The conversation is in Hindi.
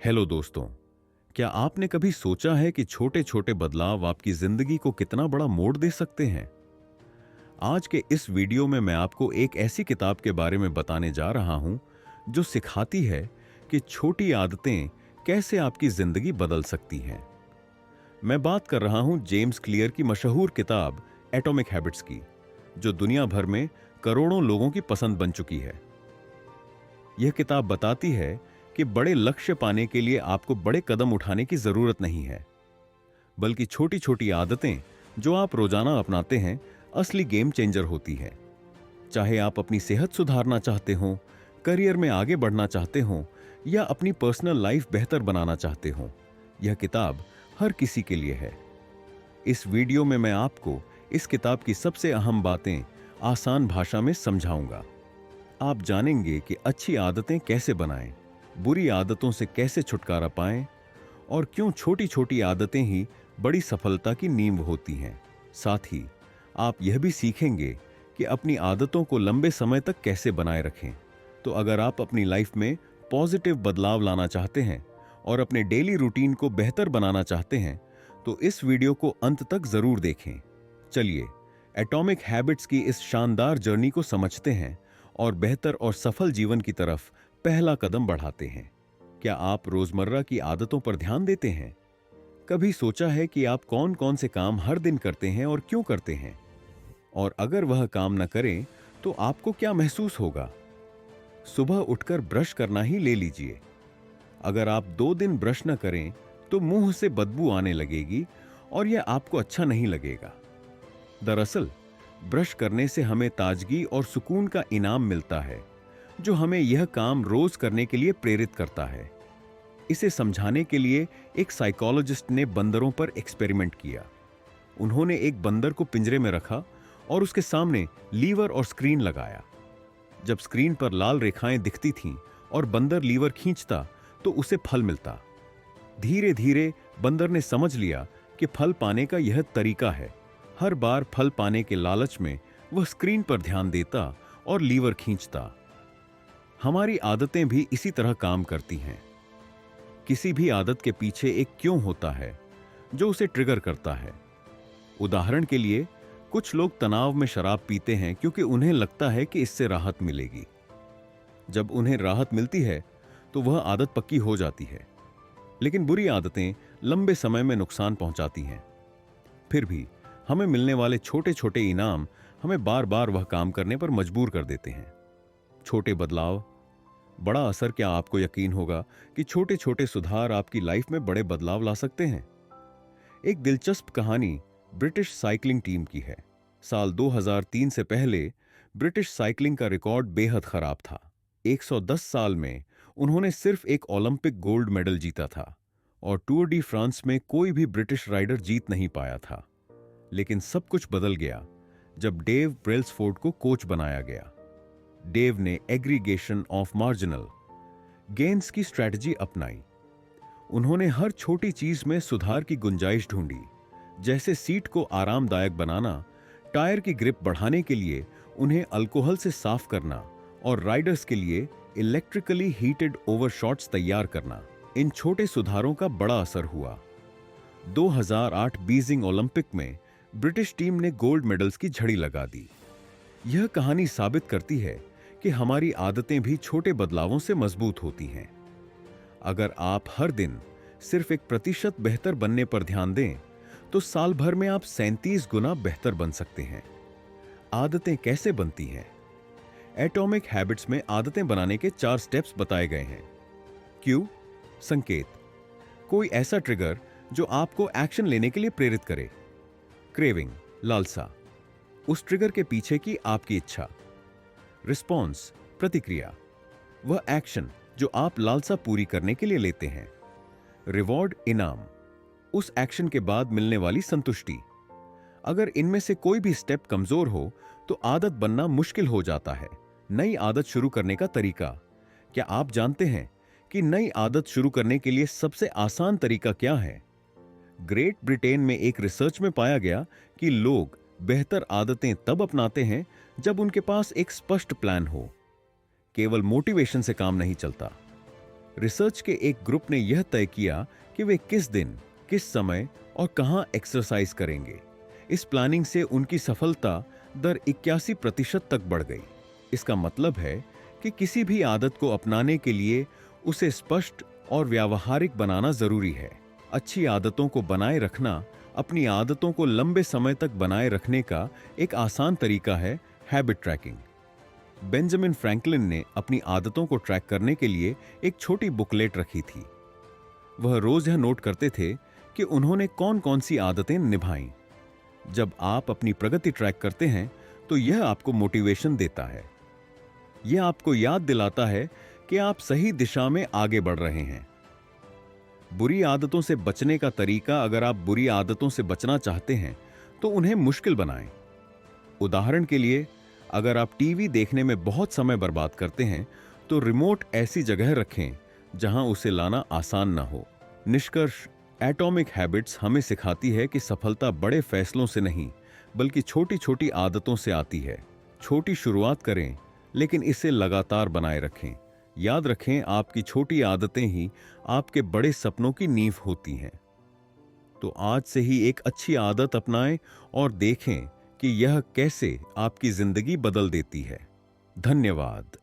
हेलो दोस्तों। क्या आपने कभी सोचा है कि छोटे छोटे बदलाव आपकी जिंदगी को कितना बड़ा मोड़ दे सकते हैं? आज के इस वीडियो में मैं आपको एक ऐसी किताब के बारे में बताने जा रहा हूं जो सिखाती है कि छोटी आदतें कैसे आपकी जिंदगी बदल सकती हैं। मैं बात कर रहा हूं जेम्स क्लियर की मशहूर किताब एटॉमिक हैबिट्स की, जो दुनिया भर में करोड़ों लोगों की पसंद बन चुकी है। यह किताब बताती है कि बड़े लक्ष्य पाने के लिए आपको बड़े कदम उठाने की जरूरत नहीं है, बल्कि छोटी छोटी आदतें जो आप रोजाना अपनाते हैं असली गेम चेंजर होती है। चाहे आप अपनी सेहत सुधारना चाहते हो, करियर में आगे बढ़ना चाहते हो या अपनी पर्सनल लाइफ बेहतर बनाना चाहते हो, यह किताब हर किसी के लिए है। इस वीडियो में मैं आपको इस किताब की सबसे अहम बातें आसान भाषा में समझाऊंगा। आप जानेंगे कि अच्छी आदतें कैसे बनाएं, बुरी आदतों से कैसे छुटकारा पाएं और क्यों छोटी छोटी आदतें ही बड़ी सफलता की नींव होती हैं। साथ ही आप यह भी सीखेंगे कि अपनी आदतों को लंबे समय तक कैसे बनाए रखें। तो अगर आप अपनी लाइफ में पॉजिटिव बदलाव लाना चाहते हैं और अपने डेली रूटीन को बेहतर बनाना चाहते हैं, तो इस वीडियो को अंत तक जरूर देखें। चलिए एटॉमिक हैबिट्स की इस शानदार जर्नी को समझते हैं और बेहतर और सफल जीवन की तरफ पहला कदम बढ़ाते हैं। क्या आप रोजमर्रा की आदतों पर ध्यान देते हैं? कभी सोचा है कि आप कौन कौन से काम हर दिन करते हैं और क्यों करते हैं? और अगर वह काम न करें तो आपको क्या महसूस होगा? सुबह उठकर ब्रश करना ही ले लीजिए। अगर आप 2 दिन ब्रश न करें तो मुंह से बदबू आने लगेगी और यह आपको अच्छा नहीं लगेगा। दरअसल ब्रश करने से हमें ताजगी और सुकून का इनाम मिलता है, जो हमें यह काम रोज करने के लिए प्रेरित करता है। इसे समझाने के लिए एक साइकोलॉजिस्ट ने बंदरों पर एक्सपेरिमेंट किया। उन्होंने एक बंदर को पिंजरे में रखा और उसके सामने लीवर और स्क्रीन लगाया। जब स्क्रीन पर लाल रेखाएं दिखती थीं और बंदर लीवर खींचता तो उसे फल मिलता। धीरे धीरे बंदर ने समझ लिया कि फल पाने का यह तरीका है। हर बार फल पाने के लालच में वह स्क्रीन पर ध्यान देता और लीवर खींचता। हमारी आदतें भी इसी तरह काम करती हैं। किसी भी आदत के पीछे एक क्यों होता है जो उसे ट्रिगर करता है। उदाहरण के लिए, कुछ लोग तनाव में शराब पीते हैं क्योंकि उन्हें लगता है कि इससे राहत मिलेगी। जब उन्हें राहत मिलती है तो वह आदत पक्की हो जाती है। लेकिन बुरी आदतें लंबे समय में नुकसान पहुंचाती हैं। फिर भी हमें मिलने वाले छोटे छोटे इनाम हमें बार बार वह काम करने पर मजबूर कर देते हैं। छोटे बदलाव, बड़ा असर। क्या आपको यकीन होगा कि छोटे छोटे सुधार आपकी लाइफ में बड़े बदलाव ला सकते हैं? एक दिलचस्प कहानी ब्रिटिश साइकिलिंग टीम की है। साल 2003 से पहले ब्रिटिश साइकिलिंग का रिकॉर्ड बेहद खराब था। 110 साल में उन्होंने सिर्फ एक ओलंपिक गोल्ड मेडल जीता था और टूर डी फ्रांस में कोई भी ब्रिटिश राइडर जीत नहीं पाया था। लेकिन सब कुछ बदल गया जब डेव ब्रेल्सफोर्ड को कोच बनाया गया। डेव ने एग्रीगेशन ऑफ मार्जिनल गेन्स की स्ट्रैटेजी अपनाई। उन्होंने हर छोटी चीज में सुधार की गुंजाइश ढूंढी, जैसे सीट को आरामदायक बनाना, टायर की ग्रिप बढ़ाने के लिए उन्हें अल्कोहल से साफ करना और राइडर्स के लिए इलेक्ट्रिकली हीटेड ओवरशॉट्स तैयार करना। इन छोटे सुधारों का बड़ा असर हुआ। 2008 बीजिंग ओलंपिक में ब्रिटिश टीम ने गोल्ड मेडल्स की झड़ी लगा दी। यह कहानी साबित करती है कि हमारी आदतें भी छोटे बदलावों से मजबूत होती हैं। अगर आप हर दिन सिर्फ 1% बेहतर बनने पर ध्यान दें तो साल भर में आप 37 गुना बेहतर बन सकते हैं। आदतें कैसे बनती हैं? एटॉमिक हैबिट्स में आदतें बनाने के 4 स्टेप्स बताए गए हैं। क्यू, संकेत, कोई ऐसा ट्रिगर जो आपको एक्शन लेने के लिए प्रेरित करे। क्रेविंग, लालसा, उस ट्रिगर के पीछे की आपकी इच्छा। रिस्पॉन्स, प्रतिक्रिया, वह एक्शन जो आप लालसा पूरी करने के लिए लेते हैं। रिवॉर्ड, इनाम, उस एक्शन के बाद मिलने वाली संतुष्टि। अगर इनमें से कोई भी स्टेप कमजोर हो तो आदत बनना मुश्किल हो जाता है। नई आदत शुरू करने का तरीका। क्या आप जानते हैं कि नई आदत शुरू करने के लिए सबसे आसान तरीका क्या है? ग्रेट ब्रिटेन में एक रिसर्च में पाया गया कि लोग बेहतर आदतें तब अपनाते हैं जब उनके पास एक स्पष्ट प्लान हो। केवल मोटिवेशन से काम नहीं चलता। रिसर्च के एक ग्रुप ने यह तय किया कि वे किस दिन, किस समय और कहां एक्सरसाइज करेंगे। इस प्लानिंग से उनकी सफलता दर 81% तक बढ़ गई। इसका मतलब है कि किसी भी आदत को अपनाने के लिए उसे स्पष्ट और व्यावहारिक बनाना जरूरी है। अच्छी आदतों को बनाए रखना अपनी आदतों को लंबे समय तक बनाए रखने का एक आसान तरीका है हैबिट ट्रैकिंग। बेंजामिन फ्रैंकलिन ने अपनी आदतों को ट्रैक करने के लिए एक छोटी बुकलेट रखी थी। वह रोज यह नोट करते थे कि उन्होंने कौन कौन सी आदतें निभाईं। जब आप अपनी प्रगति ट्रैक करते हैं तो यह आपको मोटिवेशन देता है। यह आपको याद दिलाता है कि आप सही दिशा में आगे बढ़ रहे हैं। बुरी आदतों से बचने का तरीका, अगर आप बुरी आदतों से बचना चाहते हैं तो उन्हें मुश्किल बनाएं। उदाहरण के लिए, अगर आप टीवी देखने में बहुत समय बर्बाद करते हैं तो रिमोट ऐसी जगह रखें जहां उसे लाना आसान ना हो। निष्कर्ष, एटॉमिक हैबिट्स हमें सिखाती है कि सफलता बड़े फैसलों से नहीं बल्कि छोटी छोटी आदतों से आती है। छोटी शुरुआत करें लेकिन इसे लगातार बनाए रखें। याद रखें, आपकी छोटी आदतें ही आपके बड़े सपनों की नींव होती हैं। तो आज से ही एक अच्छी आदत अपनाएं और देखें कि यह कैसे आपकी जिंदगी बदल देती है। धन्यवाद।